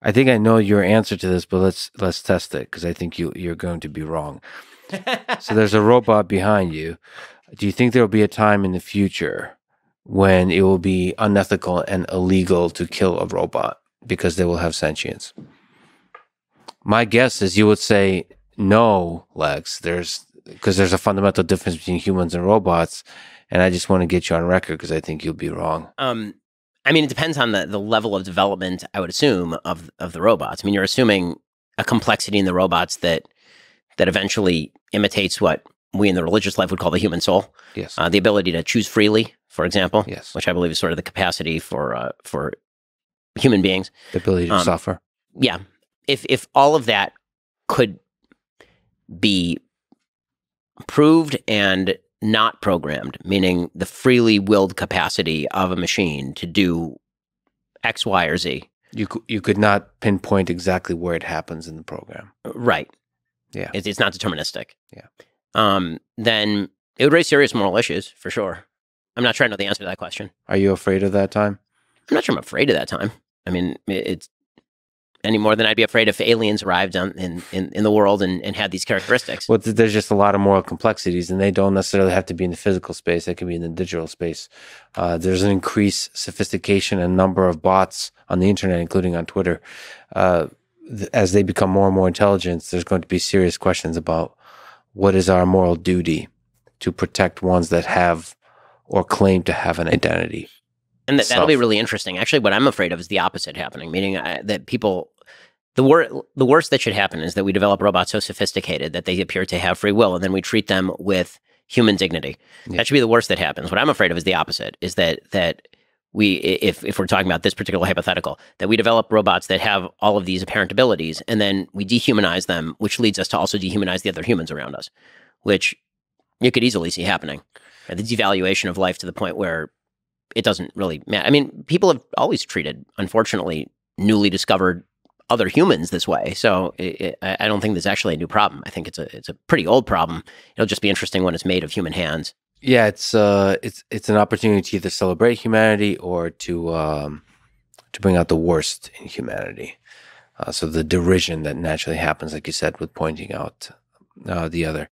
I think I know your answer to this, but let's test it because I think you're going to be wrong. So there's a robot behind you. Do you think there will be a time in the future when it will be unethical and illegal to kill a robot because they will have sentience? My guess is you would say no, Lex. Because there's a fundamental difference between humans and robots, and I just want to get you on record because I think you'll be wrong. I mean, it depends on the level of development, I would assume, of the robots. I mean, you're assuming a complexity in the robots that eventually imitates what we in the religious life would call the human soul. Yes. The ability to choose freely, for example. Yes. Which I believe is sort of the capacity for human beings. The ability to suffer. Yeah. If all of that could be proved and not programmed, meaning the freely willed capacity of a machine to do X, Y, or Z. You could not pinpoint exactly where it happens in the program. Right. Yeah. It's not deterministic. Yeah. Then it would raise serious moral issues, for sure. I'm not sure I know the answer to that question. Are you afraid of that time? I'm not sure I'm afraid of that time. I mean, it's any more than I'd be afraid if aliens arrived in the world and had these characteristics. Well, there's just a lot of moral complexities, and they don't necessarily have to be in the physical space. They can be in the digital space. There's an increased sophistication and number of bots on the internet, including on Twitter. As they become more and more intelligent, there's going to be serious questions about what is our moral duty to protect ones that have or claim to have an identity. And that'll be really interesting. Actually, what I'm afraid of is the opposite happening, meaning that people, the worst that should happen is that we develop robots so sophisticated that they appear to have free will, and then we treat them with human dignity. Yeah. That should be the worst that happens. What I'm afraid of is the opposite, is that we, if we're talking about this particular hypothetical, that we develop robots that have all of these apparent abilities, and then we dehumanize them, which leads us to also dehumanize the other humans around us, which you could easily see happening. The devaluation of life to the point where it doesn't really matter. I mean, people have always treated, unfortunately, newly discovered other humans this way. So I don't think there's actually a new problem. I think it's a pretty old problem. It'll just be interesting when it's made of human hands. Yeah, it's an opportunity to either celebrate humanity or to bring out the worst in humanity. So the derision that naturally happens, like you said, with pointing out the other.